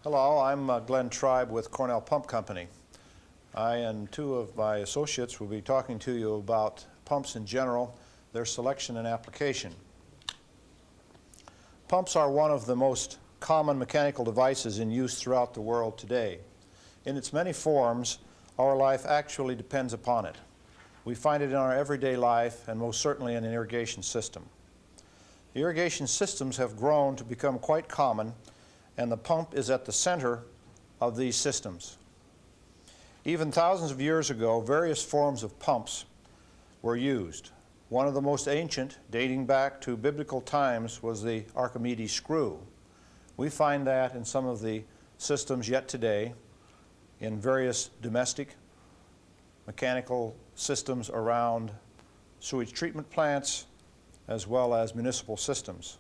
Hello, I'm Glenn Tribe with Cornell Pump Company. I and two of my associates will be talking to you about pumps in general, their selection and application. Pumps are one of the most common mechanical devices in use throughout the world today. In its many forms, our life actually depends upon it. We find it in our everyday life and most certainly in an irrigation system. The irrigation systems have grown to become quite common, and the pump is at the center of these systems. Even thousands of years ago, various forms of pumps were used. One of the most ancient, dating back to biblical times, was the Archimedes screw. We find that in some of the systems yet today in various domestic mechanical systems around sewage treatment plants as well as municipal systems.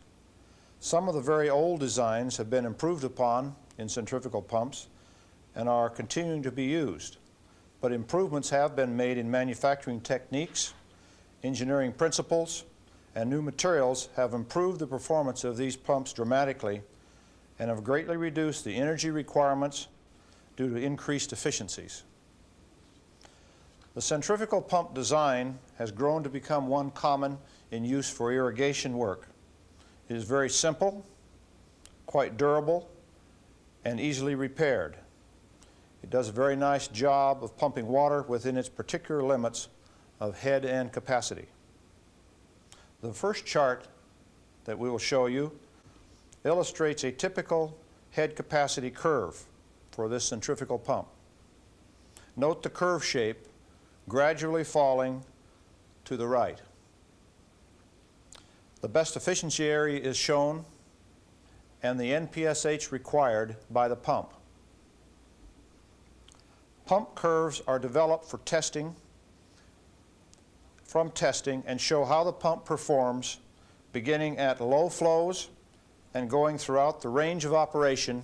Some of the very old designs have been improved upon in centrifugal pumps and are continuing to be used. But improvements have been made in manufacturing techniques, engineering principles, and new materials have improved the performance of these pumps dramatically and have greatly reduced the energy requirements due to increased efficiencies. The centrifugal pump design has grown to become one common in use for irrigation work. It is very simple, quite durable, and easily repaired. It does a very nice job of pumping water within its particular limits of head and capacity. The first chart that we will show you illustrates a typical head capacity curve for this centrifugal pump. Note the curve shape gradually falling to the right. The best efficiency area is shown and the NPSH required by the pump. Pump curves are developed for testing, and show how the pump performs beginning at low flows and going throughout the range of operation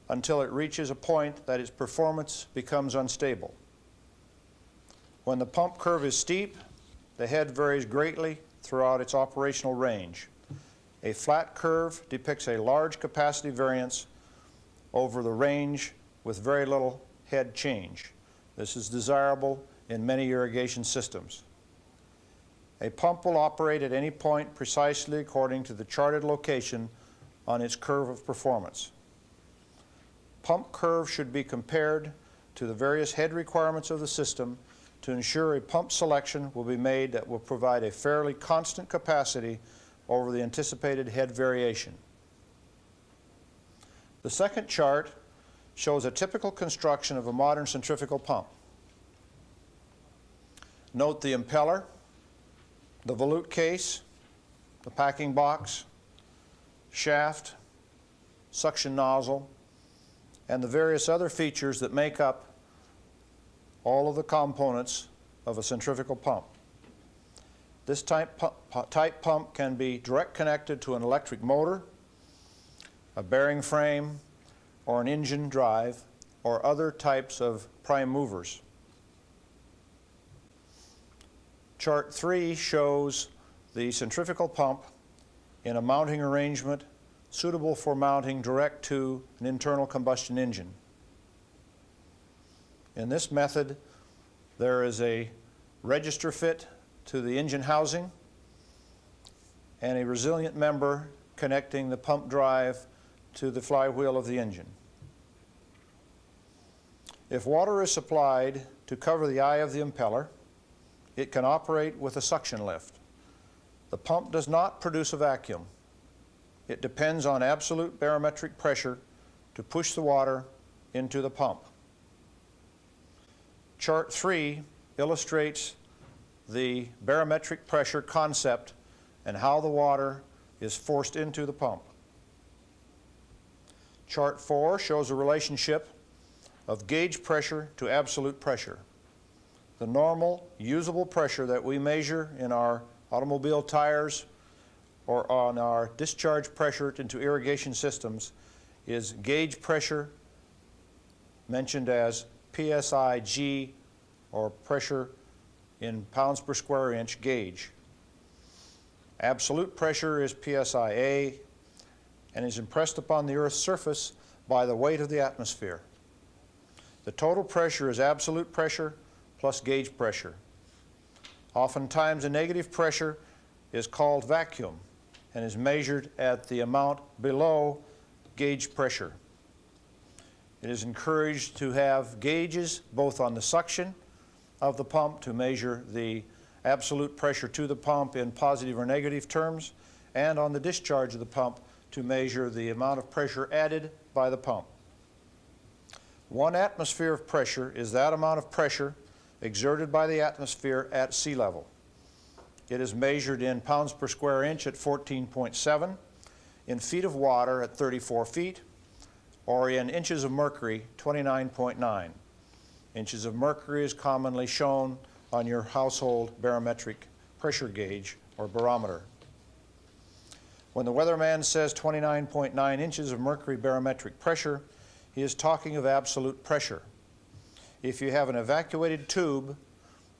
until it reaches a point that its performance becomes unstable. When the pump curve is steep, the head varies greatly throughout its operational range. A flat curve depicts a large capacity variance over the range with very little head change. This is desirable in many irrigation systems. A pump will operate at any point precisely according to the charted location on its curve of performance. Pump curve should be compared to the various head requirements of the system to ensure a pump selection will be made that will provide a fairly constant capacity over the anticipated head variation. The second chart shows a typical construction of a modern centrifugal pump. Note the impeller, the volute case, the packing box, shaft, suction nozzle, and the various other features that make up all of the components of a centrifugal pump. This type pump can be direct connected to an electric motor, a bearing frame, or an engine drive, or other types of prime movers. Chart 3 shows the centrifugal pump in a mounting arrangement suitable for mounting direct to an internal combustion engine. In this method, there is a register fit to the engine housing and a resilient member connecting the pump drive to the flywheel of the engine. If water is supplied to cover the eye of the impeller, it can operate with a suction lift. The pump does not produce a vacuum. It depends on absolute barometric pressure to push the water into the pump. Chart 3 illustrates the barometric pressure concept and how the water is forced into the pump. Chart 4 shows a relationship of gauge pressure to absolute pressure. The normal usable pressure that we measure in our automobile tires or on our discharge pressure into irrigation systems is gauge pressure, mentioned as PSI-G, or pressure in pounds per square inch gauge. Absolute pressure is PSI-A, and is impressed upon the Earth's surface by the weight of the atmosphere. The total pressure is absolute pressure plus gauge pressure. Oftentimes, a negative pressure is called vacuum and is measured at the amount below gauge pressure. It is encouraged to have gauges both on the suction of the pump to measure the absolute pressure to the pump in positive or negative terms, and on the discharge of the pump to measure the amount of pressure added by the pump. 1 atmosphere of pressure is that amount of pressure exerted by the atmosphere at sea level. It is measured in pounds per square inch at 14.7, in feet of water at 34 feet, or in inches of mercury, 29.9. Inches of mercury is commonly shown on your household barometric pressure gauge or barometer. When the weatherman says 29.9 inches of mercury barometric pressure, he is talking of absolute pressure. If you have an evacuated tube,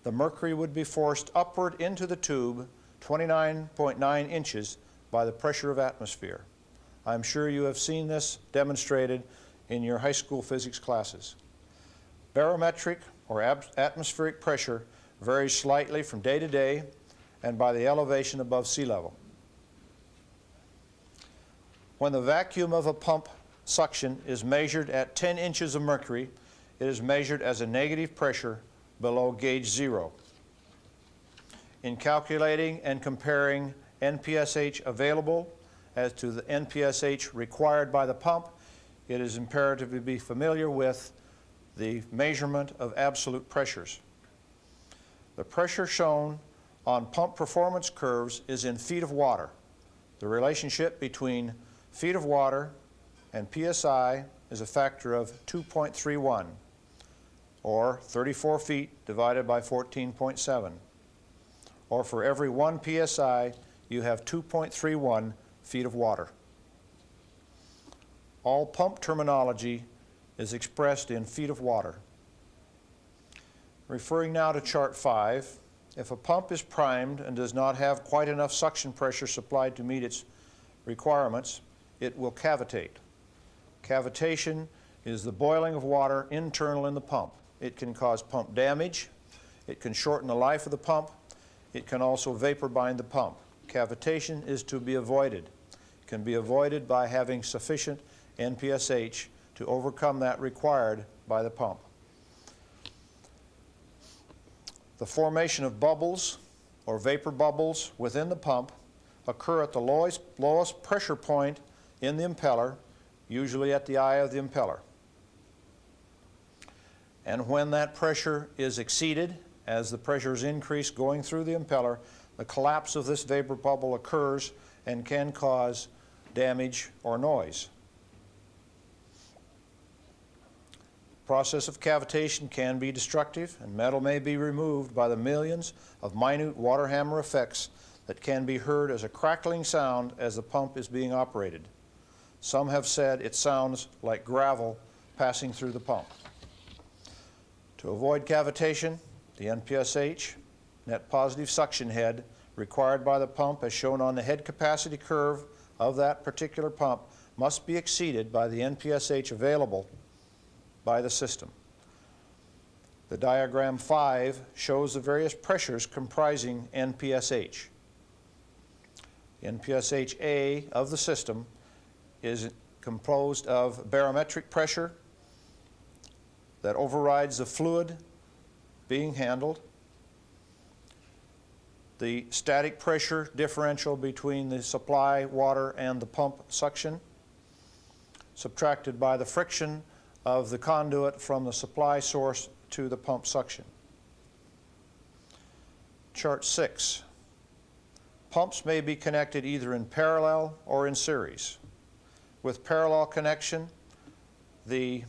the mercury would be forced upward into the tube 29.9 inches by the pressure of atmosphere. I'm sure you have seen this demonstrated in your high school physics classes. Barometric or atmospheric pressure varies slightly from day to day and by the elevation above sea level. When the vacuum of a pump suction is measured at 10 inches of mercury, it is measured as a negative pressure below gauge 0. In calculating and comparing NPSH available as to the NPSH required by the pump, it is imperative to be familiar with the measurement of absolute pressures. The pressure shown on pump performance curves is in feet of water. The relationship between feet of water and PSI is a factor of 2.31, or 34 feet divided by 14.7. Or for every 1 PSI, you have 2.31 feet of water. All pump terminology is expressed in feet of water. Referring now to Chart 5, if a pump is primed and does not have quite enough suction pressure supplied to meet its requirements, it will cavitate. Cavitation is the boiling of water internal in the pump. It can cause pump damage. It can shorten the life of the pump. It can also vapor bind the pump. Cavitation is to be avoided. It can be avoided by having sufficient NPSH to overcome that required by the pump. The formation of bubbles or vapor bubbles within the pump occur at the lowest pressure point in the impeller, usually at the eye of the impeller. And when that pressure is exceeded, as the pressure is increased going through the impeller, the collapse of this vapor bubble occurs and can cause damage or noise. The process of cavitation can be destructive, and metal may be removed by the millions of minute water hammer effects that can be heard as a crackling sound as the pump is being operated. Some have said it sounds like gravel passing through the pump. To avoid cavitation, the NPSH, net positive suction head, required by the pump as shown on the head capacity curve of that particular pump must be exceeded by the NPSH available by the system. The diagram 5 shows the various pressures comprising NPSH. NPSH-A of the system is composed of barometric pressure that overrides the fluid being handled, the static pressure differential between the supply water and the pump suction, subtracted by the friction of the conduit from the supply source to the pump suction. Chart 6. Pumps may be connected either in parallel or in series. With parallel connection, the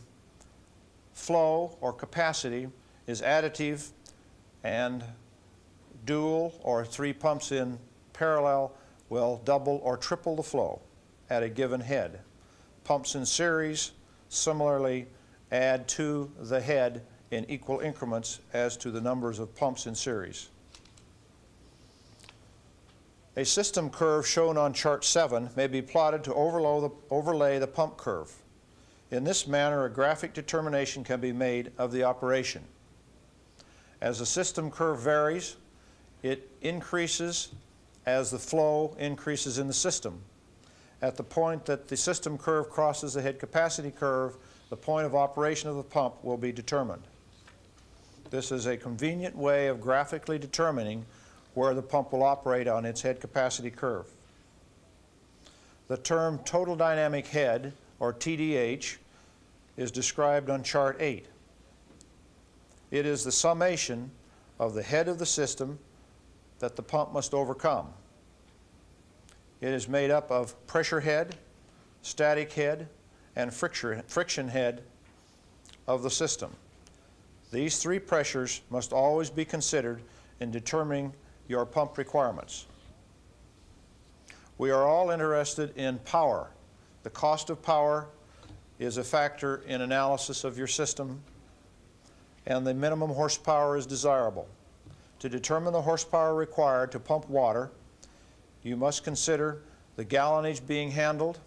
flow or capacity is additive, and dual or 3 pumps in parallel will double or triple the flow at a given head. Pumps in series similarly add to the head in equal increments as to the numbers of pumps in series. A system curve shown on Chart 7 may be plotted to overlay the pump curve. In this manner, a graphic determination can be made of the operation. As the system curve varies, it increases as the flow increases in the system. At the point that the system curve crosses the head capacity curve, the point of operation of the pump will be determined. This is a convenient way of graphically determining where the pump will operate on its head capacity curve. The term total dynamic head, or TDH, is described on Chart 8. It is the summation of the head of the system that the pump must overcome. It is made up of pressure head, static head, and friction head of the system. These three pressures must always be considered in determining your pump requirements. We are all interested in power. The cost of power is a factor in analysis of your system, and the minimum horsepower is desirable. To determine the horsepower required to pump water, you must consider the gallonage being handled,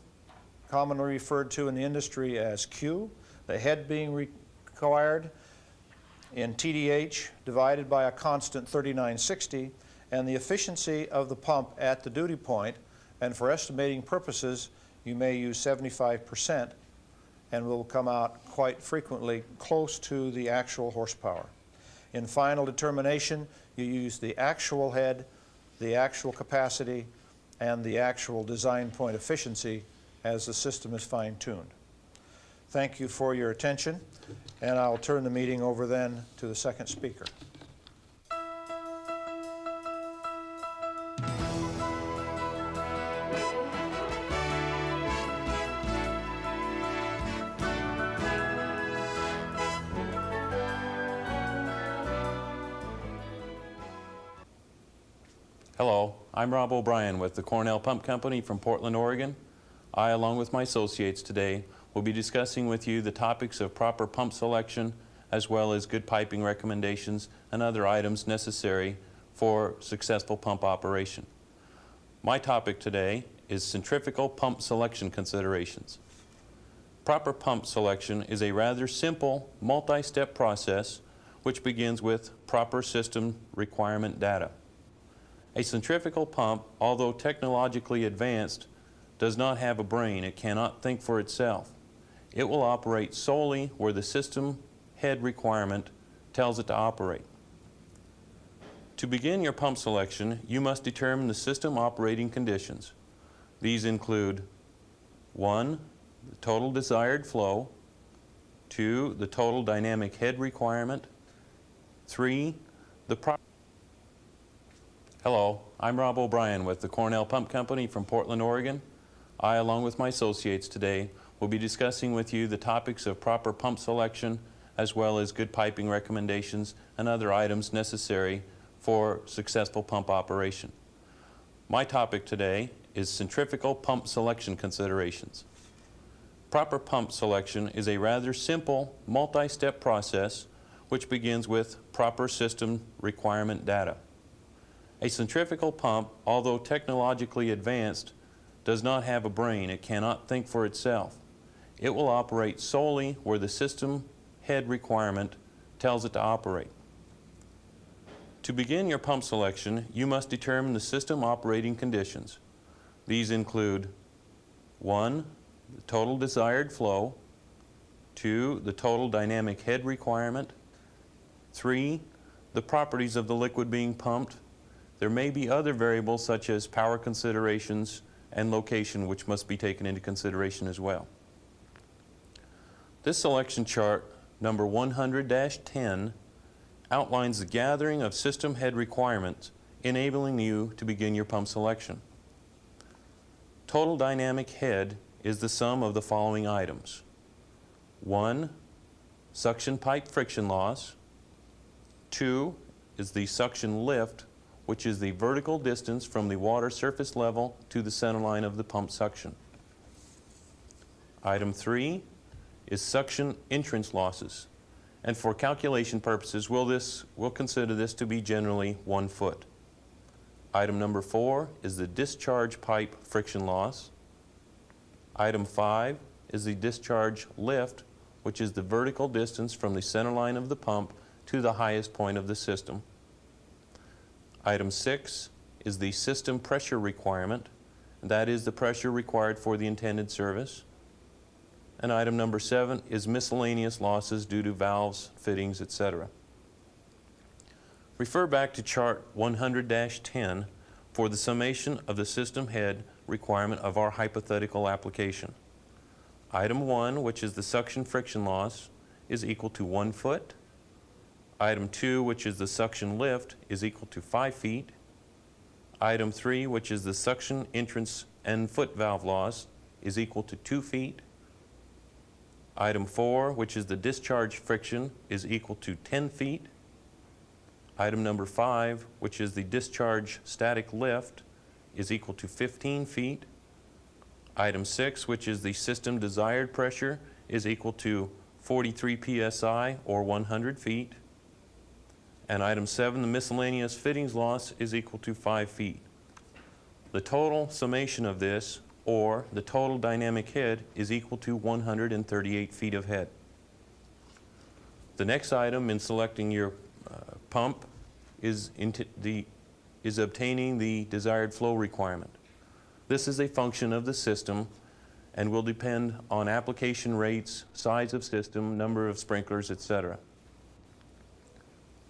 commonly referred to in the industry as Q, the head being required in TDH divided by a constant 3960, and the efficiency of the pump at the duty point, and for estimating purposes, you may use 75% and will come out quite frequently close to the actual horsepower. In final determination, you use the actual head, the actual capacity, and the actual design point efficiency as the system is fine-tuned. Thank you for your attention, and I'll turn the meeting over then to the second speaker. Hello, I'm Rob O'Brien with the Cornell Pump Company from Portland, Oregon. I, along with my associates today, will be discussing with you the topics of proper pump selection as well as good piping recommendations and other items necessary for successful pump operation. My topic today is centrifugal pump selection considerations. Proper pump selection is a rather simple multi-step process which begins with proper system requirement data. A centrifugal pump, although technologically advanced, does not have a brain. It cannot think for itself. It will operate solely where the system head requirement tells it to operate. To begin your pump selection, you must determine the system operating conditions. These include 1, the total desired flow, 2, the total dynamic head requirement, 3, the proper. Hello, I'm Rob O'Brien with the Cornell Pump Company from Portland, Oregon. I, along with my associates today, will be discussing with you the topics of proper pump selection as well as good piping recommendations and other items necessary for successful pump operation. My topic today is centrifugal pump selection considerations. Proper pump selection is a rather simple multi-step process which begins with proper system requirement data. A centrifugal pump, although technologically advanced, does not have a brain. It cannot think for itself. It will operate solely where the system head requirement tells it to operate. To begin your pump selection, you must determine the system operating conditions. These include 1, the total desired flow, 2, the total dynamic head requirement, 3, the properties of the liquid being pumped. There may be other variables such as power considerations and location which must be taken into consideration as well. This selection chart, number 100-10, outlines the gathering of system head requirements enabling you to begin your pump selection. Total dynamic head is the sum of the following items. 1, suction pipe friction loss. 2 is the suction lift, which is the vertical distance from the water surface level to the center line of the pump suction. Item 3 is suction entrance losses, and for calculation purposes we'll consider this to be generally 1 foot. Item number 4 is the discharge pipe friction loss. Item 5 is the discharge lift, which is the vertical distance from the center line of the pump to the highest point of the system. Item 6 is the system pressure requirement. That is the pressure required for the intended service. And item number 7 is miscellaneous losses due to valves, fittings, etc. Refer back to chart 100-10 for the summation of the system head requirement of our hypothetical application. Item 1, which is the suction friction loss, is equal to 1 foot. Item 2, which is the suction lift, is equal to 5 feet. Item 3, which is the suction entrance and foot valve loss, is equal to 2 feet. Item 4, which is the discharge friction, is equal to 10 feet. Item number 5, which is the discharge static lift, is equal to 15 feet. Item 6, which is the system desired pressure, is equal to 43 psi or 100 feet. And item 7, the miscellaneous fittings loss, is equal to 5 feet. The total summation of this, or the total dynamic head, is equal to 138 feet of head. The next item in selecting your pump is obtaining the desired flow requirement. This is a function of the system and will depend on application rates, size of system, number of sprinklers, etc.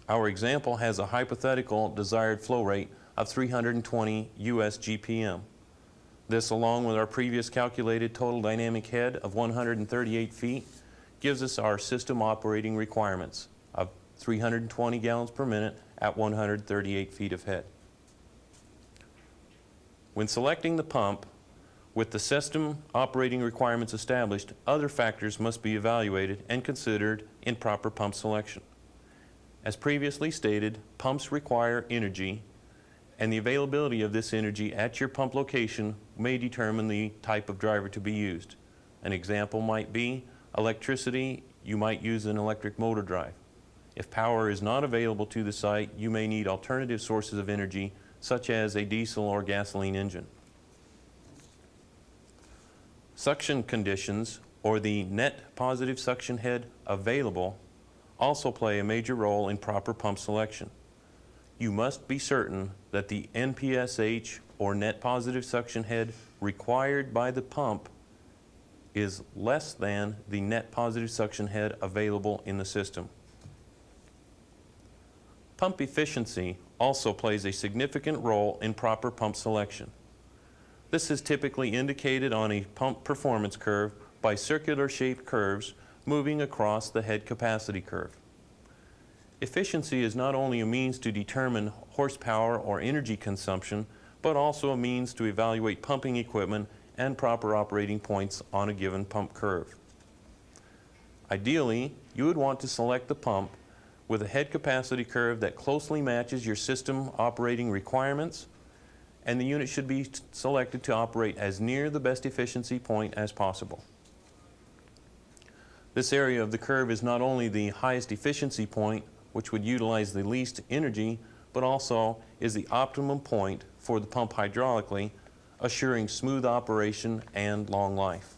Our example has a hypothetical desired flow rate of 320 US GPM. This, along with our previous calculated total dynamic head of 138 feet, gives us our system operating requirements of 320 gallons per minute at 138 feet of head. When selecting the pump, with the system operating requirements established, other factors must be evaluated and considered in proper pump selection. As previously stated, pumps require energy, and the availability of this energy at your pump location may determine the type of driver to be used. An example might be electricity. You might use an electric motor drive. If power is not available to the site, you may need alternative sources of energy, such as a diesel or gasoline engine. Suction conditions, or the net positive suction head available, also play a major role in proper pump selection. You must be certain that the NPSH, or net positive suction head, required by the pump is less than the net positive suction head available in the system. Pump efficiency also plays a significant role in proper pump selection. This is typically indicated on a pump performance curve by circular shaped curves moving across the head capacity curve. Efficiency is not only a means to determine horsepower or energy consumption, but also a means to evaluate pumping equipment and proper operating points on a given pump curve. Ideally, you would want to select the pump with a head capacity curve that closely matches your system operating requirements, and the unit should be selected to operate as near the best efficiency point as possible. This area of the curve is not only the highest efficiency point, which would utilize the least energy, but also is the optimum point for the pump hydraulically, assuring smooth operation and long life.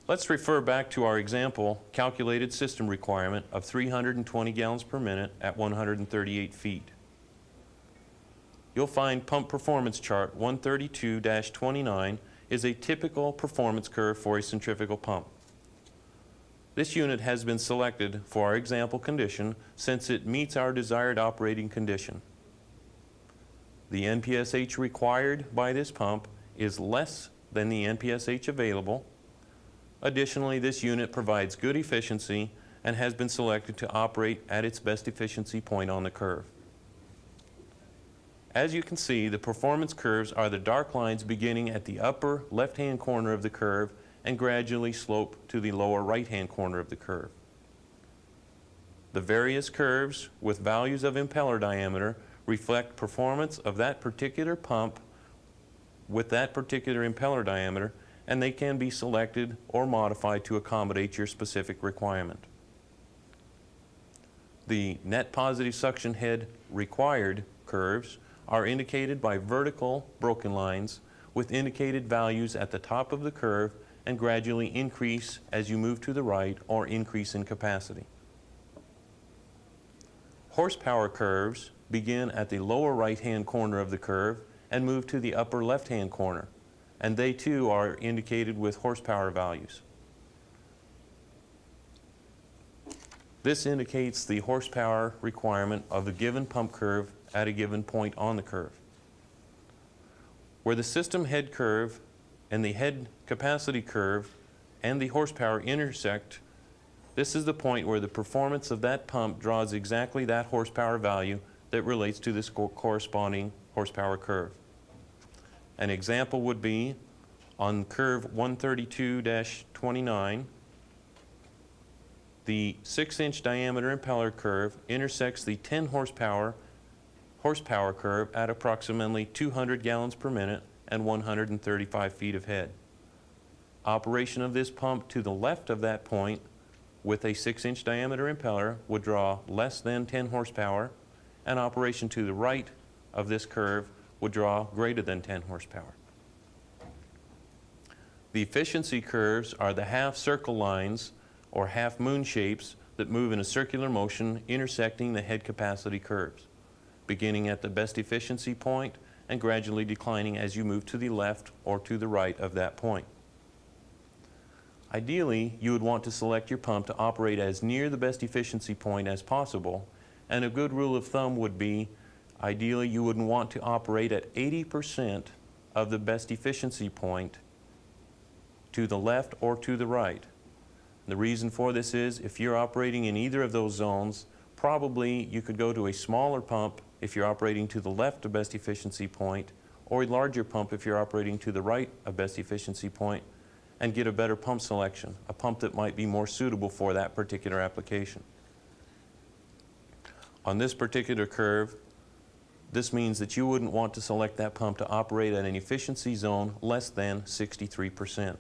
Let's refer back to our example calculated system requirement of 320 gallons per minute at 138 feet. You'll find pump performance chart 132-29 is a typical performance curve for a centrifugal pump. This unit has been selected for our example condition since it meets our desired operating condition. The NPSH required by this pump is less than the NPSH available. Additionally, this unit provides good efficiency and has been selected to operate at its best efficiency point on the curve. As you can see, the performance curves are the dark lines beginning at the upper left-hand corner of the curve and gradually slope to the lower right-hand corner of the curve. The various curves with values of impeller diameter reflect performance of that particular pump with that particular impeller diameter, and they can be selected or modified to accommodate your specific requirement. The net positive suction head required curves are indicated by vertical broken lines with indicated values at the top of the curve and gradually increase as you move to the right or increase in capacity. Horsepower curves begin at the lower right-hand corner of the curve and move to the upper left-hand corner, and they too are indicated with horsepower values. This indicates the horsepower requirement of the given pump curve at a given point on the curve. Where the system head curve and the head capacity curve and the horsepower intersect, this is the point where the performance of that pump draws exactly that horsepower value that relates to this corresponding horsepower curve. An example would be on curve 132-29, the 6-inch diameter impeller curve intersects the 10 horsepower curve at approximately 200 gallons per minute and 135 feet of head. Operation of this pump to the left of that point with a 6-inch diameter impeller would draw less than 10 horsepower, and operation to the right of this curve would draw greater than 10 horsepower. The efficiency curves are the half circle lines or half moon shapes that move in a circular motion intersecting the head capacity curves, beginning at the best efficiency point and gradually declining as you move to the left or to the right of that point. Ideally, you would want to select your pump to operate as near the best efficiency point as possible, and a good rule of thumb would be ideally you wouldn't want to operate at 80% of the best efficiency point to the left or to the right. The reason for this is if you're operating in either of those zones, probably you could go to a smaller pump if you're operating to the left of best efficiency point, or a larger pump if you're operating to the right of best efficiency point, and get a better pump selection, a pump that might be more suitable for that particular application. On this particular curve, this means that you wouldn't want to select that pump to operate at an efficiency zone less than 63%,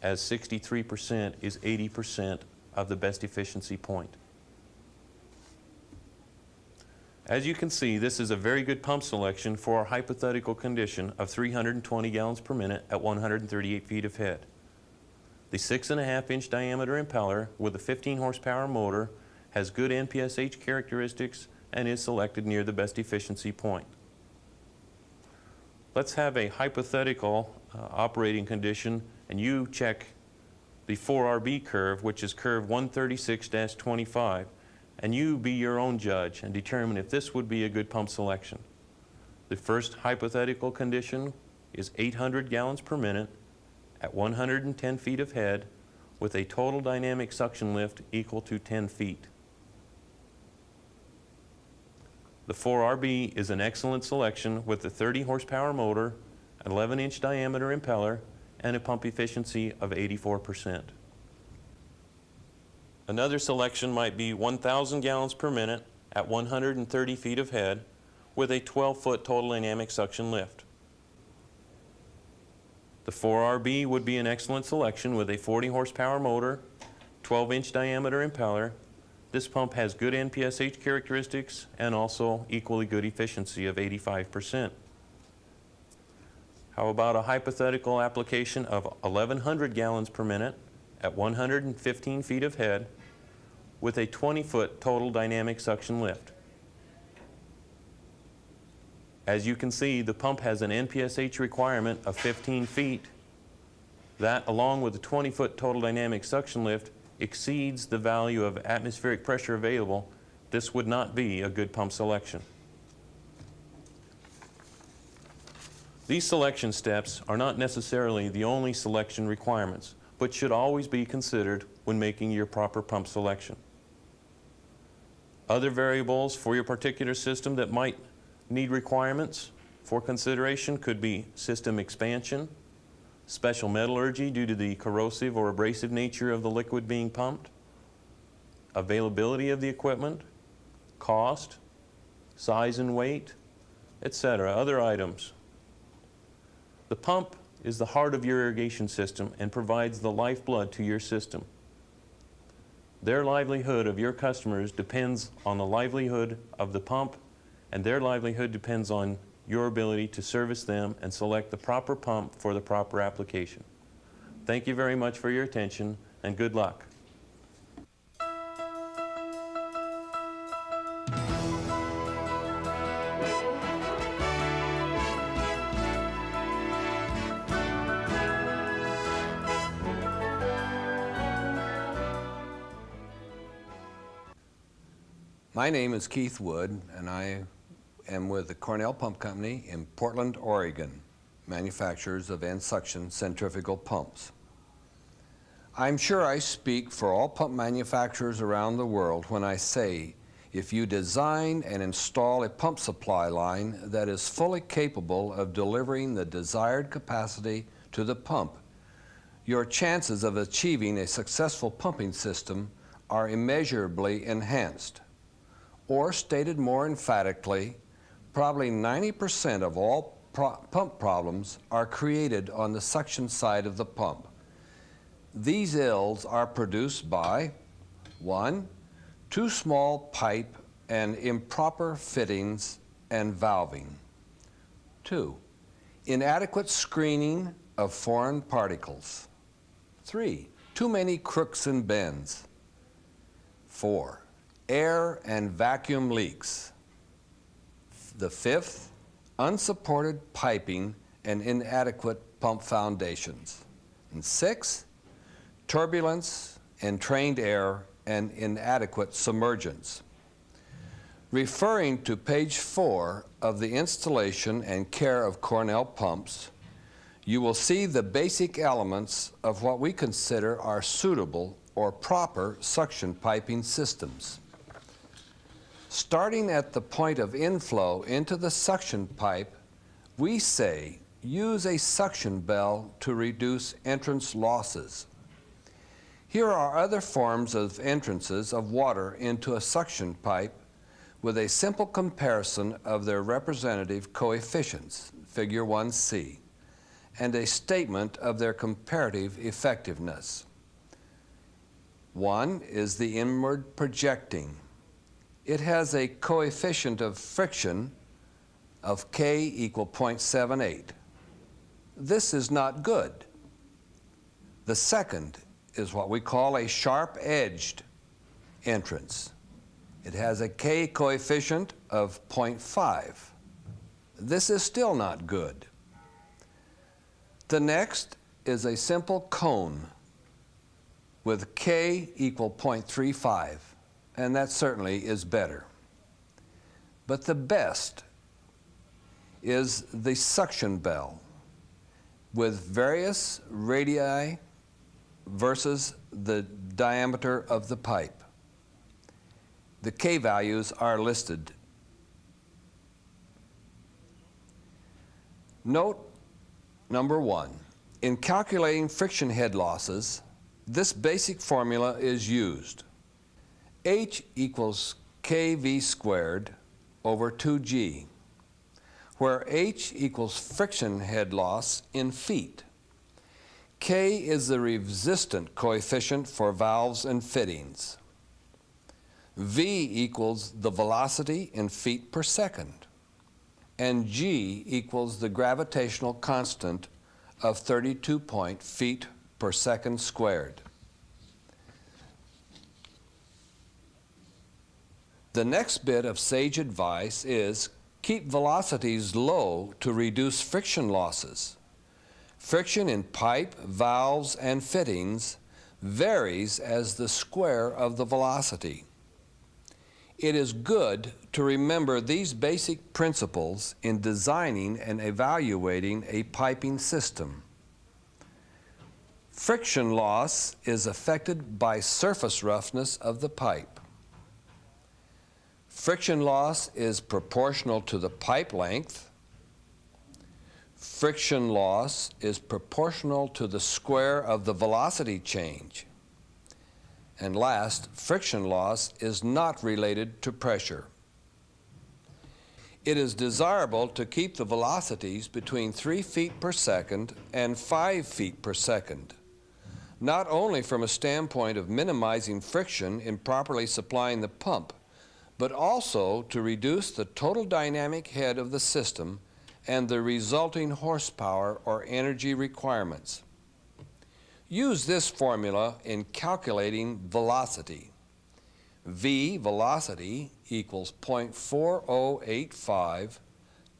as 63% is 80% of the best efficiency point. As you can see, this is a very good pump selection for our hypothetical condition of 320 gallons per minute at 138 feet of head. The 6.5-inch diameter impeller with a 15 horsepower motor has good NPSH characteristics and is selected near the best efficiency point. Let's have a hypothetical operating condition, and you check the 4RB curve, which is curve 136-25, and you be your own judge and determine if this would be a good pump selection. The first hypothetical condition is 800 gallons per minute at 110 feet of head with a total dynamic suction lift equal to 10 feet. The 4RB is an excellent selection with a 30 horsepower motor, an 11-inch diameter impeller, and a pump efficiency of 84%. Another selection might be 1,000 gallons per minute at 130 feet of head with a 12-foot total dynamic suction lift. The 4RB would be an excellent selection with a 40 horsepower motor, 12-inch diameter impeller. This pump has good NPSH characteristics and also equally good efficiency of 85%. How about a hypothetical application of 1,100 gallons per minute at 115 feet of head with a 20-foot total dynamic suction lift? As you can see, the pump has an NPSH requirement of 15 feet. That, along with the 20-foot total dynamic suction lift, exceeds the value of atmospheric pressure available. This would not be a good pump selection. These selection steps are not necessarily the only selection requirements, but should always be considered when making your proper pump selection. Other variables for your particular system that might need requirements for consideration could be system expansion, special metallurgy due to the corrosive or abrasive nature of the liquid being pumped, availability of the equipment, cost, size and weight, etc., other items. The pump is the heart of your irrigation system and provides the lifeblood to your system. Their livelihood of your customers depends on the livelihood of the pump, and their livelihood depends on your ability to service them and select the proper pump for the proper application. Thank you very much for your attention, and good luck. My name is Keith Wood, and I am with the Cornell Pump Company in Portland, Oregon, manufacturers of end suction centrifugal pumps. I'm sure I speak for all pump manufacturers around the world when I say if you design and install a pump supply line that is fully capable of delivering the desired capacity to the pump, your chances of achieving a successful pumping system are immeasurably enhanced. Or stated more emphatically, probably 90% of all pump problems are created on the suction side of the pump. These ills are produced by 1. Too small pipe and improper fittings and valving. 2. Inadequate screening of foreign particles. 3. Too many crooks and bends. 4. Air and vacuum leaks. The 5th, unsupported piping and inadequate pump foundations. And 6, turbulence, entrained air, and inadequate submergence. Referring to page 4 of the installation and care of Cornell pumps, you will see the basic elements of what we consider are suitable or proper suction piping systems. Starting at the point of inflow into the suction pipe, we say use a suction bell to reduce entrance losses. Here are other forms of entrances of water into a suction pipe with a simple comparison of their representative coefficients, figure 1C, and a statement of their comparative effectiveness. 1 is the inward projecting. It has a coefficient of friction of K equal 0.78. This is not good. The second is what we call a sharp-edged entrance. It has a K coefficient of 0.5. This is still not good. The next is a simple cone with K equal 0.35. And that certainly is better. But the best is the suction bell with various radii versus the diameter of the pipe. The K values are listed. Note number 1. In calculating friction head losses, this basic formula is used. H equals kV squared over 2G, where H equals friction head loss in feet. K is the resistant coefficient for valves and fittings. V equals the velocity in feet per second. And G equals the gravitational constant of 32 feet per second squared. The next bit of sage advice is keep velocities low to reduce friction losses. Friction in pipe, valves, and fittings varies as the square of the velocity. It is good to remember these basic principles in designing and evaluating a piping system. Friction loss is affected by surface roughness of the pipe. Friction loss is proportional to the pipe length. Friction loss is proportional to the square of the velocity change. And last, friction loss is not related to pressure. It is desirable to keep the velocities between 3 feet per second and 5 feet per second. not only from a standpoint of minimizing friction in properly supplying the pump, but also to reduce the total dynamic head of the system and the resulting horsepower or energy requirements. Use this formula in calculating velocity. V, velocity, equals 0.4085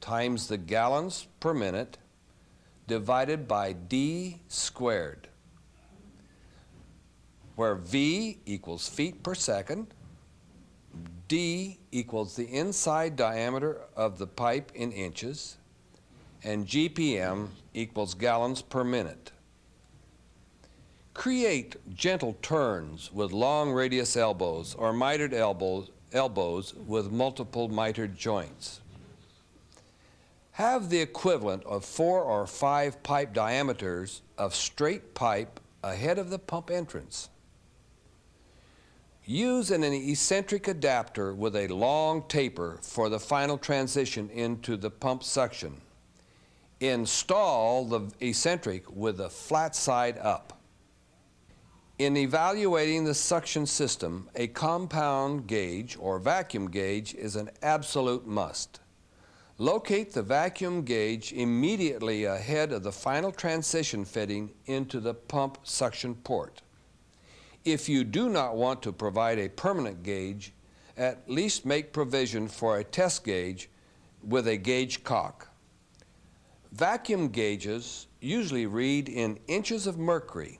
times the gallons per minute divided by d squared, where V equals feet per second, d equals the inside diameter of the pipe in inches, and GPM equals gallons per minute. Create gentle turns with long radius elbows or mitered elbows with multiple mitered joints. Have the equivalent of 4 or 5 pipe diameters of straight pipe ahead of the pump entrance. Use an eccentric adapter with a long taper for the final transition into the pump suction. Install the eccentric with the flat side up. In evaluating the suction system, a compound gauge or vacuum gauge is an absolute must. Locate the vacuum gauge immediately ahead of the final transition fitting into the pump suction port. If you do not want to provide a permanent gauge, at least make provision for a test gauge with a gauge cock. Vacuum gauges usually read in inches of mercury.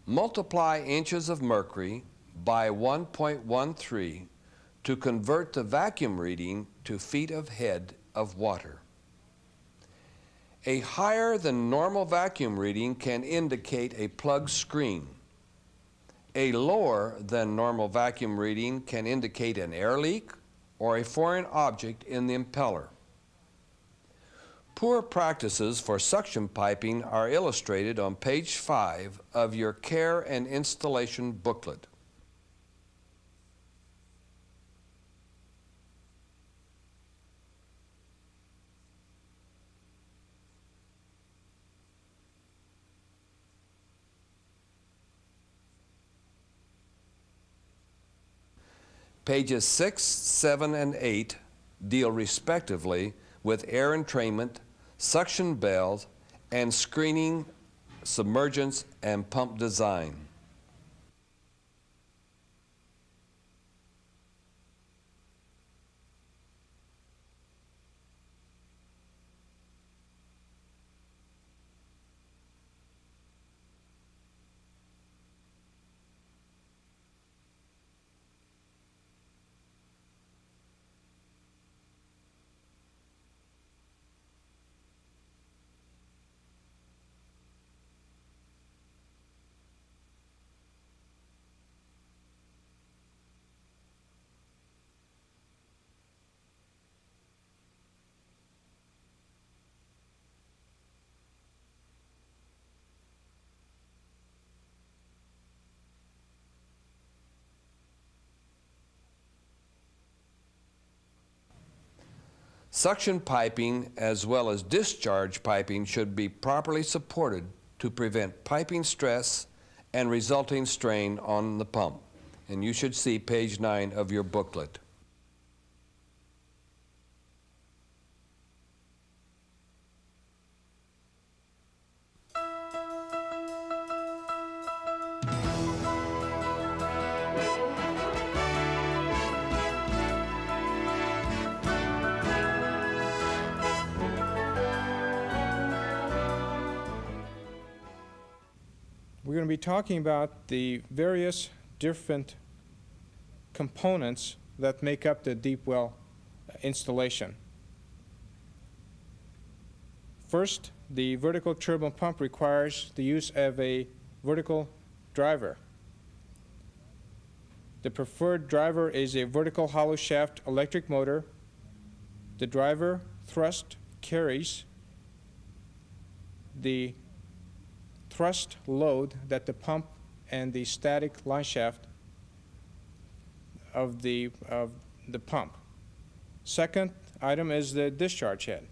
Multiply inches of mercury by 1.13 to convert the vacuum reading to feet of head of water. A higher than normal vacuum reading can indicate a plug screen. A lower than normal vacuum reading can indicate an air leak or a foreign object in the impeller. Poor practices for suction piping are illustrated on page 5 of your care and installation booklet. Pages 6, 7, and 8 deal respectively with air entrainment, suction bells, and screening, submergence, and pump design. Suction piping as well as discharge piping should be properly supported to prevent piping stress and resulting strain on the pump. And you should see page 9 of your booklet. We're going to be talking about the various different components that make up the deep well installation. First, the vertical turbine pump requires the use of a vertical driver. The preferred driver is a vertical hollow shaft electric motor. The driver thrust carries the thrust load that the pump and the static line shaft of the pump. Second item is the discharge head.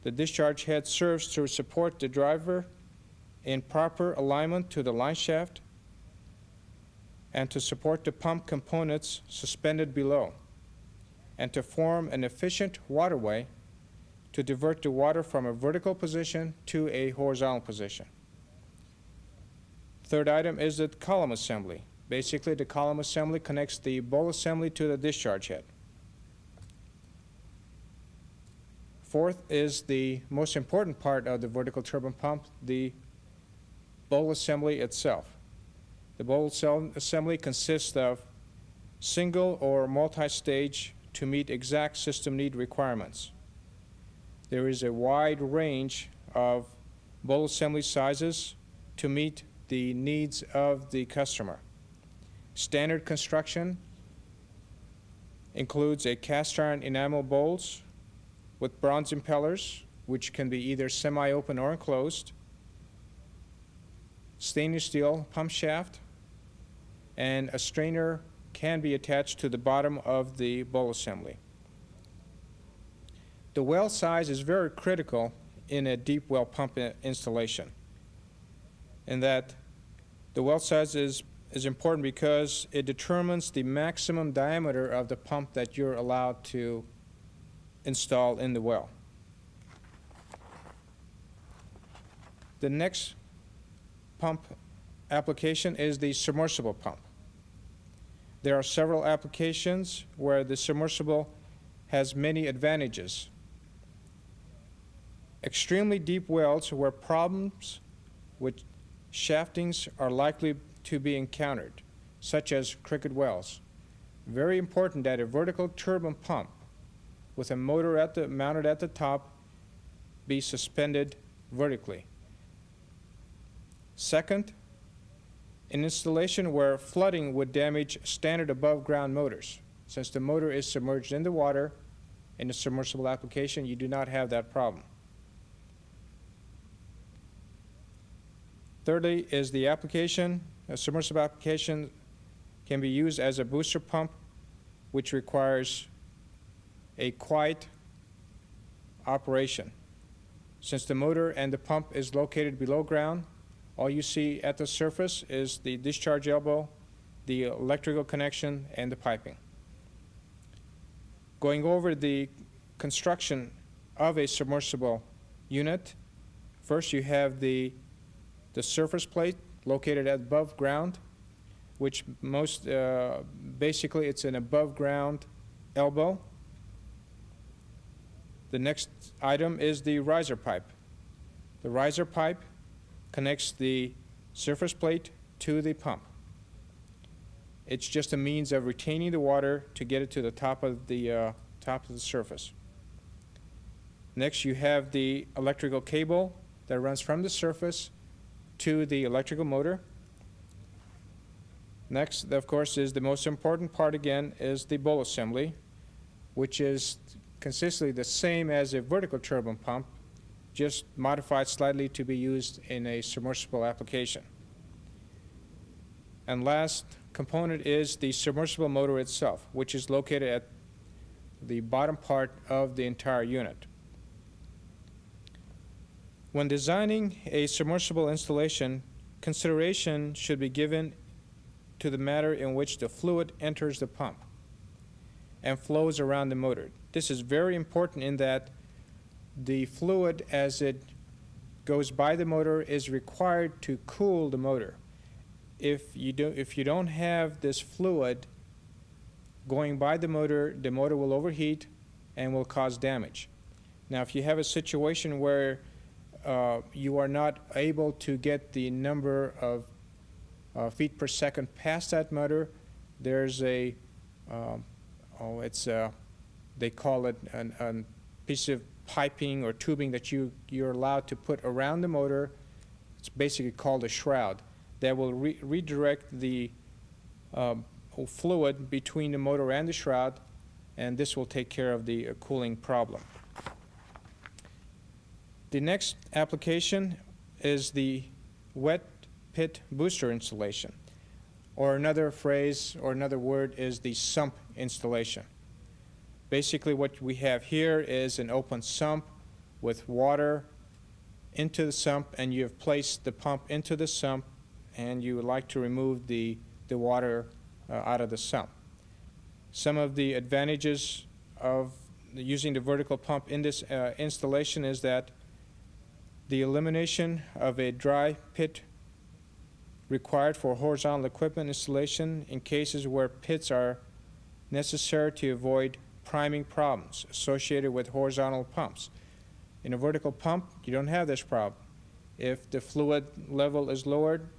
The discharge head serves to support the driver in proper alignment to the line shaft and to support the pump components suspended below, and to form an efficient waterway to divert the water from a vertical position to a horizontal position. Third item is the column assembly. Basically, the column assembly connects the bowl assembly to the discharge head. Fourth is the most important part of the vertical turbine pump, the bowl assembly itself. The bowl assembly consists of single or multi-stage to meet exact system need requirements. There is a wide range of bowl assembly sizes to meet the needs of the customer. Standard construction includes a cast iron enamel bowls with bronze impellers, which can be either semi-open or enclosed, stainless steel pump shaft, and a strainer can be attached to the bottom of the bowl assembly. The well size is very critical in a deep well pump installation, in that the well size is important because it determines the maximum diameter of the pump that you're allowed to install in the well. The next pump application is the submersible pump. There are several applications where the submersible has many advantages. Extremely deep wells where problems with shaftings are likely to be encountered, such as cricket wells. Very important that a vertical turbine pump with a motor mounted at the top be suspended vertically. Second, an installation where flooding would damage standard above ground motors. Since the motor is submerged in the water in a submersible application, you do not have that problem. Thirdly is the application. A submersible application can be used as a booster pump, which requires a quiet operation. Since the motor and the pump is located below ground, all you see at the surface is the discharge elbow, the electrical connection, and the piping. Going over the construction of a submersible unit, first you have the surface plate located above ground, which basically it's an above ground elbow. The next item is the riser pipe. The riser pipe connects the surface plate to the pump. It's just a means of retaining the water to get it to the top of the surface. Next, you have the electrical cable that runs from the surface to the electrical motor. Next, of course, is the most important part again, is the bowl assembly, which is consistently the same as a vertical turbine pump, just modified slightly to be used in a submersible application. And last component is the submersible motor itself, which is located at the bottom part of the entire unit. When designing a submersible installation, consideration should be given to the manner in which the fluid enters the pump and flows around the motor. This is very important in that the fluid, as it goes by the motor, is required to cool the motor. If you don't have this fluid going by the motor will overheat and will cause damage. Now, if you have a situation where you are not able to get the number of feet per second past that motor, there's a they call it a piece of piping or tubing that you're allowed to put around the motor. It's basically called a shroud that will redirect the fluid between the motor and the shroud, and this will take care of the cooling problem. The next application is the wet pit booster installation, or another phrase or another word is the sump installation. Basically what we have here is an open sump with water into the sump and you have placed the pump into the sump and you would like to remove the water out of the sump. Some of the advantages of using the vertical pump in this installation is that the elimination of a dry pit required for horizontal equipment installation in cases where pits are necessary to avoid priming problems associated with horizontal pumps. In a vertical pump, you don't have this problem. If the fluid level is lowered,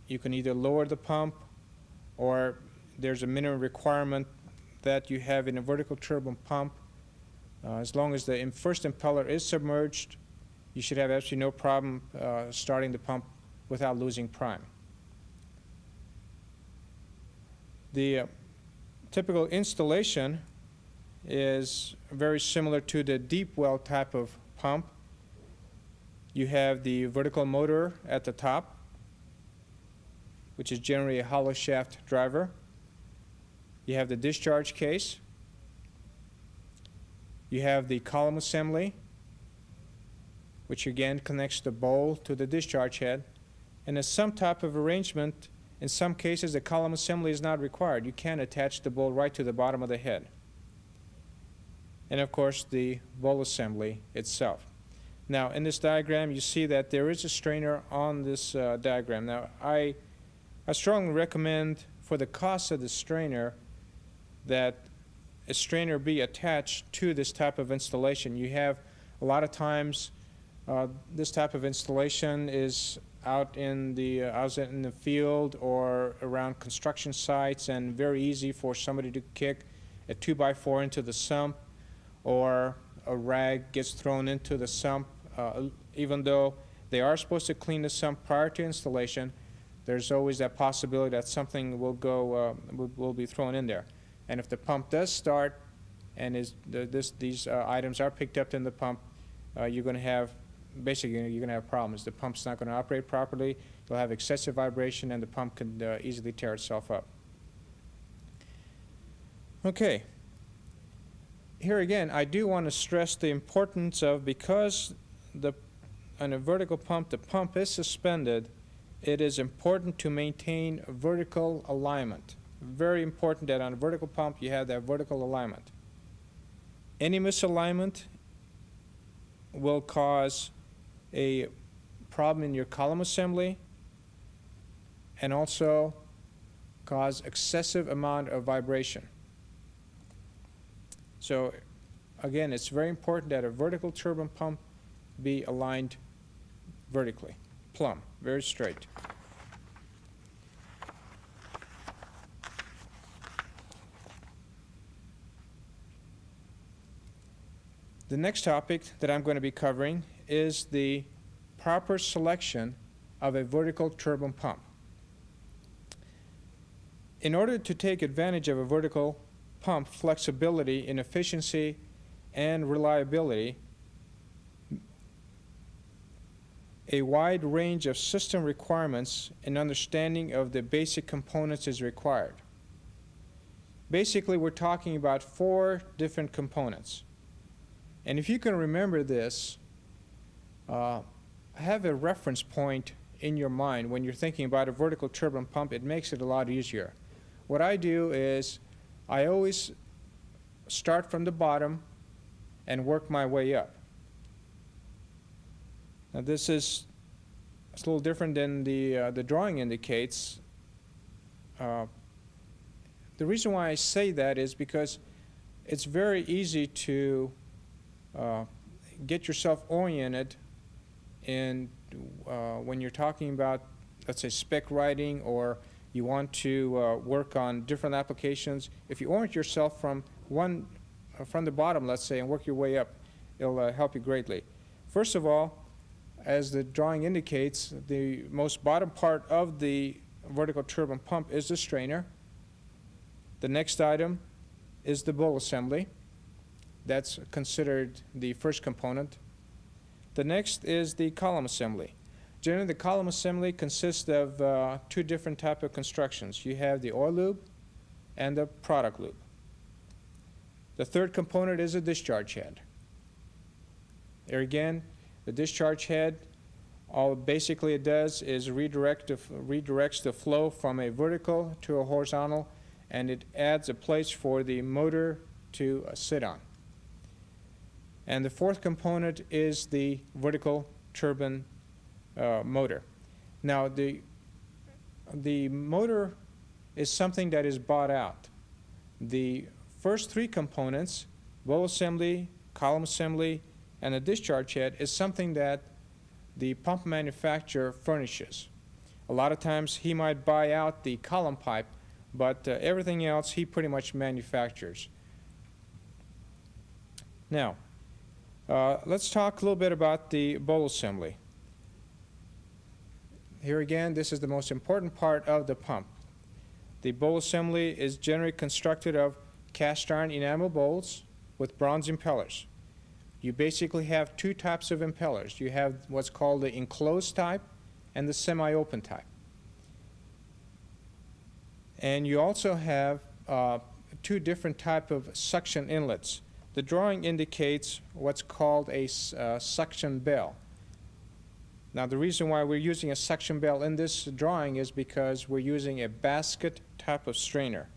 you can either lower the pump or there's a minimum requirement that you have in a vertical turbine pump. As long as the first impeller is submerged, you should have absolutely no problem starting the pump without losing prime. The typical installation is very similar to the deep well type of pump. You have the vertical motor at the top, which is generally a hollow shaft driver. You have the discharge case. You have the column assembly, which again connects the bowl to the discharge head. And as some type of arrangement, in some cases the column assembly is not required. You can attach the bowl right to the bottom of the head. And of course the bowl assembly itself. Now in this diagram you see that there is a strainer on this diagram. Now I strongly recommend, for the cost of the strainer, that a strainer be attached to this type of installation. You have a lot of times this type of installation is out in the field or around construction sites, and very easy for somebody to kick a 2x4 into the sump, or a rag gets thrown into the sump. Even though they are supposed to clean the sump prior to installation, there's always that possibility that something will be thrown in there. And if the pump does start and these items are picked up in the pump, you're going to have problems. The pump's not going to operate properly. You'll have excessive vibration, and the pump can easily tear itself up. Okay. Here again, I do want to stress the importance of, because on a vertical pump, the pump is suspended, it is important to maintain vertical alignment. Very important that on a vertical pump you have that vertical alignment. Any misalignment will cause a problem in your column assembly and also cause excessive amount of vibration. So again, it's very important that a vertical turbine pump be aligned vertically, plumb, very straight. The next topic that I'm going to be covering is the proper selection of a vertical turbine pump. In order to take advantage of a vertical pump flexibility in efficiency and reliability, a wide range of system requirements and understanding of the basic components is required. Basically, we're talking about 4 different components. And if you can remember this, have a reference point in your mind when you're thinking about a vertical turbine pump. It makes it a lot easier. What I do is I always start from the bottom and work my way up. Now this is a little different than the drawing indicates. The reason why I say that is because it's very easy to get yourself oriented in when you're talking about, let's say, spec writing, or you want to work on different applications. If you orient yourself from the bottom, let's say, and work your way up, it'll help you greatly. First of all, as the drawing indicates, the most bottom part of the vertical turbine pump is the strainer. The next item is the bowl assembly. That's considered the first component. The next is the column assembly. Generally, the column assembly consists of 2 different types of constructions. You have the oil loop and the product loop. The third component is a discharge head. There again, The discharge head, all basically it does is redirects the flow from a vertical to a horizontal, and it adds a place for the motor to sit on. And the fourth component is the vertical turbine motor. Now, the motor is something that is bought out. The first three components, bowl assembly, column assembly, and the discharge head, is something that the pump manufacturer furnishes. A lot of times he might buy out the column pipe, but everything else he pretty much manufactures. Now, let's talk a little bit about the bowl assembly. Here again, this is the most important part of the pump. The bowl assembly is generally constructed of cast iron enamel bowls with bronze impellers. You basically have two types of impellers. You have what's called the enclosed type and the semi-open type. And you also have two different types of suction inlets. The drawing indicates what's called a suction bell. Now, the reason why we're using a suction bell in this drawing is because we're using a basket type of strainer.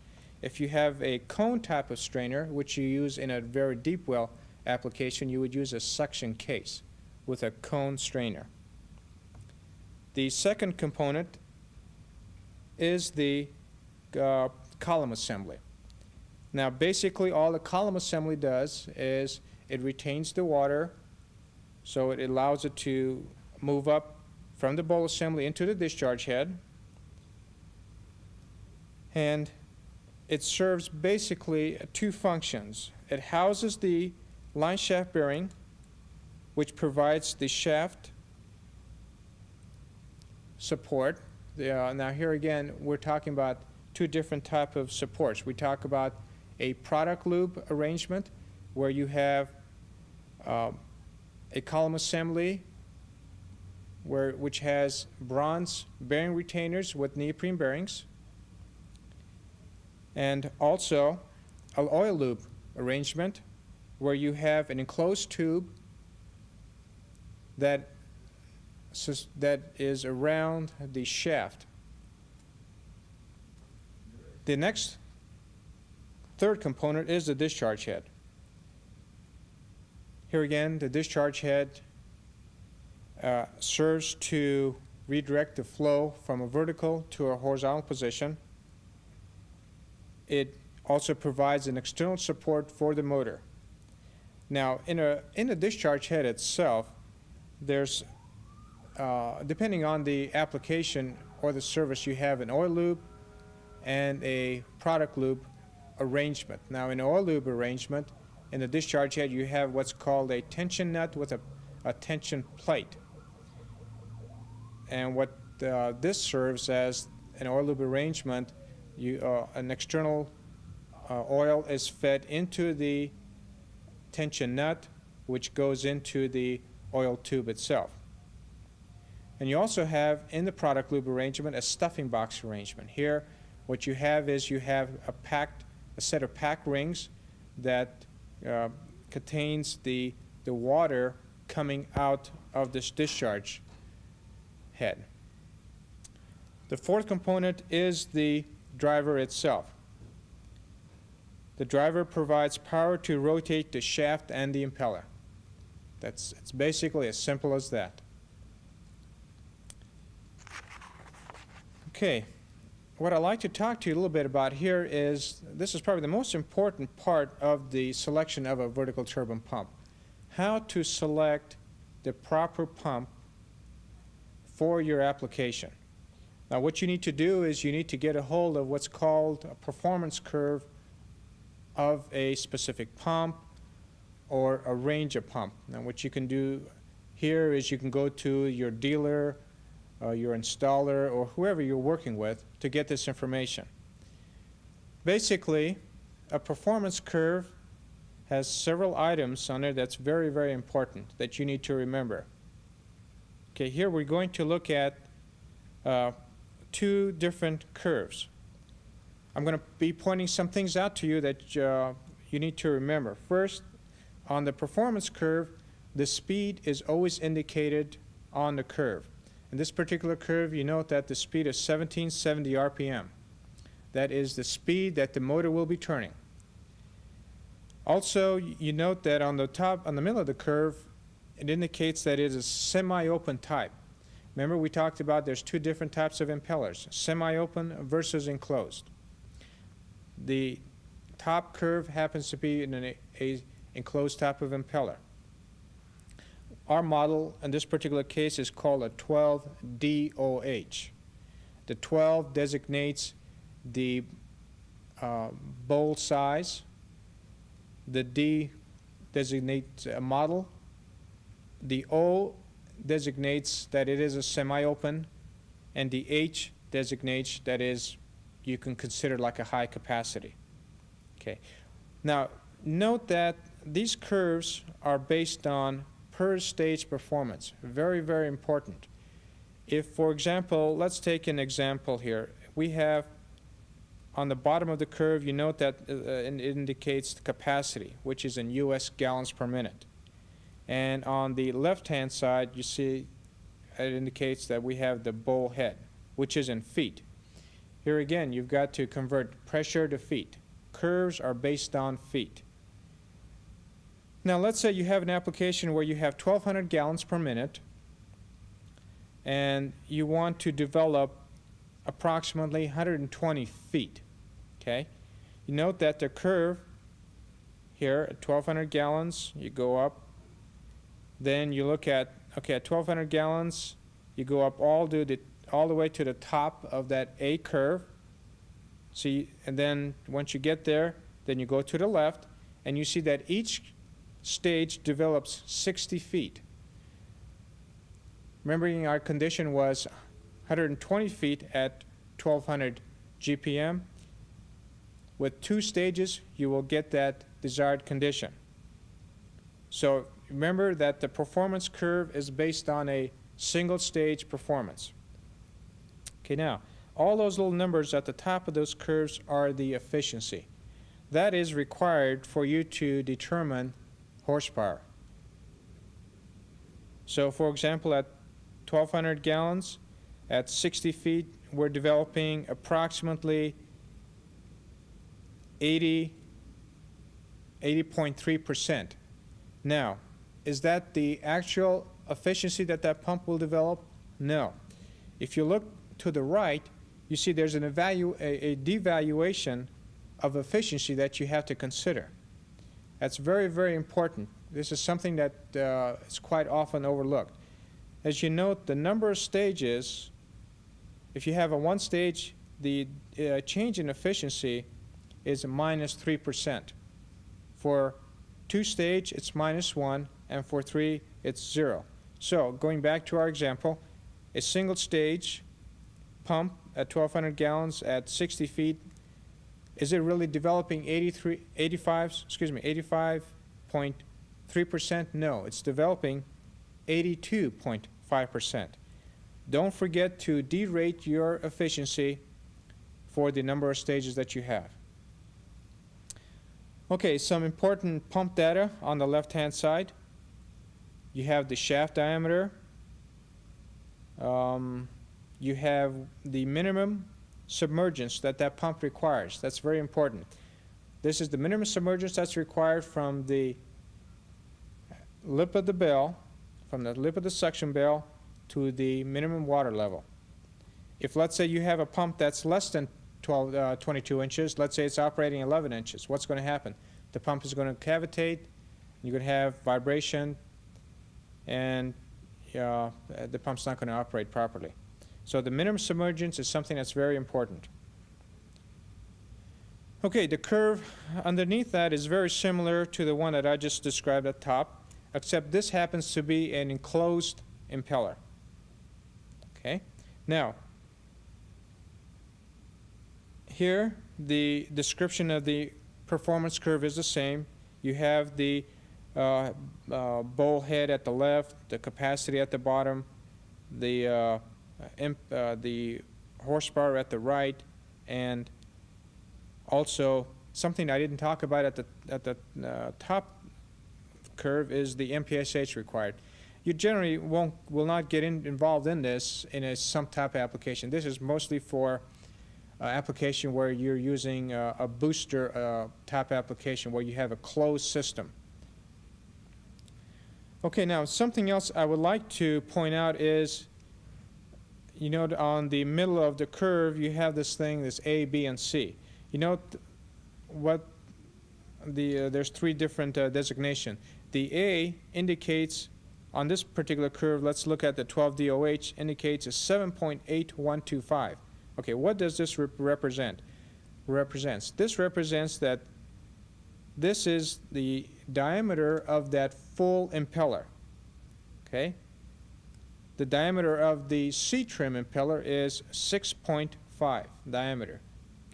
If you have a cone type of strainer, which you use in a very deep well application, you would use a suction case with a cone strainer. The second component is the column assembly. Now, basically all the column assembly does is it retains the water, so it allows it to move up from the bowl assembly into the discharge head, and it serves basically two functions. It houses the line shaft bearing, which provides the shaft support. Now here again, we're talking about two different types of supports. We talk about a product lube arrangement where you have a column assembly which has bronze bearing retainers with neoprene bearings, and also an oil lube arrangement where you have an enclosed tube that is around the shaft. The next third component is the discharge head. Here again, the discharge head serves to redirect the flow from a vertical to a horizontal position. It also provides an external support for the motor. Now, in a discharge head itself, there's, depending on the application or the service, you have an oil lube and a product lube arrangement. Now, in an oil lube arrangement, in the discharge head, you have what's called a tension nut with a tension plate. And what this serves as an oil lube arrangement, an external oil is fed into the tension nut, which goes into the oil tube itself. And you also have, in the product lube arrangement, a stuffing box arrangement. Here, what you have is you have a set of pack rings that contains the water coming out of this discharge head. The fourth component is the driver itself. The driver provides power to rotate the shaft and the impeller. It's basically as simple as that. Okay, what I'd like to talk to you a little bit about here is, this is probably the most important part of the selection of a vertical turbine pump. How to select the proper pump for your application. Now, what you need to do is you need to get a hold of what's called a performance curve of a specific pump or a range of pump. Now, what you can do here is you can go to your dealer, your installer, or whoever you're working with to get this information. Basically, a performance curve has several items on it that's very, very important that you need to remember. Okay, here we're going to look at two different curves. I'm going to be pointing some things out to you that you need to remember. First, on the performance curve, the speed is always indicated on the curve. In this particular curve, you note that the speed is 1770 RPM. That is the speed that the motor will be turning. Also, you note that on the middle of the curve, it indicates that it is semi-open type. Remember, we talked about there's two different types of impellers, semi-open versus enclosed. The top curve happens to be in an enclosed type of impeller. Our model in this particular case is called a 12DOH. The 12 designates the bowl size, the D designates a model, the O designates that it is a semi-open, and the H designates that is you can consider like a high capacity. Okay. Now note that these curves are based on per stage performance. Very, very important. If, for example, let's take an example here. We have on the bottom of the curve, you note that it indicates the capacity, which is in US gallons per minute. And on the left-hand side, you see it indicates that we have the bowl head, which is in feet. Here again, you've got to convert pressure to feet. Curves are based on feet. Now, let's say you have an application where you have 1,200 gallons per minute, and you want to develop approximately 120 feet. Okay? You note that the curve here at 1,200 gallons, you go up. Then you look at, okay, at 1,200 gallons, you go up all the way to the top of that A curve. See, and then once you get there, then you go to the left, and you see that each stage develops 60 feet. Remembering our condition was 120 feet at 1,200 GPM. With 2 stages, you will get that desired condition. So remember that the performance curve is based on a single stage performance. Okay, now, all those little numbers at the top of those curves are the efficiency. That is required for you to determine horsepower. So, for example, at 1,200 gallons, at 60 feet, we're developing approximately 80.3%. Now, is that the actual efficiency that that pump will develop? No. If you look to the right, you see there's a devaluation of efficiency that you have to consider. That's very, very important. This is something that is quite often overlooked. As you note, the number of stages, if you have a one stage, the change in efficiency is minus 3%. For 2 stage, it's minus 1, and for 3, it's 0. So, going back to our example, a single stage pump at 1,200 gallons at 60 feet, is it really developing 85.3%? No, it's developing 82.5%. Don't forget to derate your efficiency for the number of stages that you have. Okay, some important pump data on the left-hand side. You have the shaft diameter. You have the minimum submergence that pump requires. That's very important. This is the minimum submergence that's required from the lip of the bell, from the lip of the suction bell to the minimum water level. If, let's say, you have a pump that's less than 22 inches, let's say it's operating 11 inches, what's going to happen? The pump is going to cavitate, you're going to have vibration, and the pump's not going to operate properly. So the minimum submergence is something that's very important. Okay, the curve underneath that is very similar to the one that I just described at top, except this happens to be an enclosed impeller. Okay, now here the description of the performance curve is the same. You have the bowl head at the left, the capacity at the bottom, the horsepower at the right, and also something I didn't talk about at the top curve is the MPSH required. You generally will not get involved in this in a sump tap application. This is mostly for application where you're using a booster tap application where you have a closed system. Okay, now something else I would like to point out is, you know, on the middle of the curve you have this thing, this A, B, and C. You know what there's three different designation. The A indicates, on this particular curve, let's look at the 12DOH, indicates a 7.8125. Okay, what does this represent? This represents that this is the diameter of that full impeller. Okay? The diameter of the C-trim impeller is 6.5 diameter.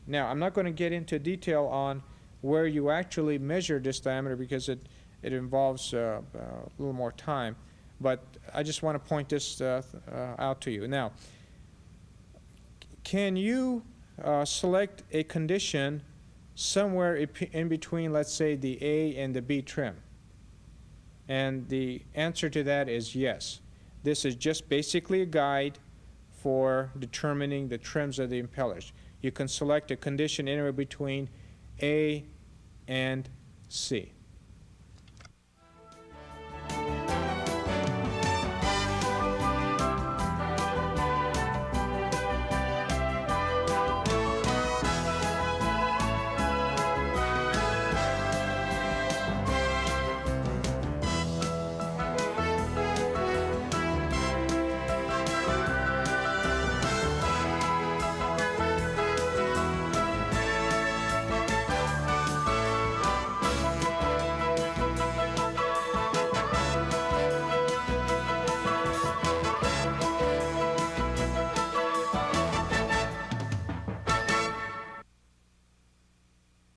Now, I'm not going to get into detail on where you actually measure this diameter because it involves a little more time, but I just want to point this out to you. Now, can you select a condition somewhere in between, let's say, the A and the B trim? And the answer to that is yes. This is just basically a guide for determining the trims of the impellers. You can select a condition anywhere between A and C.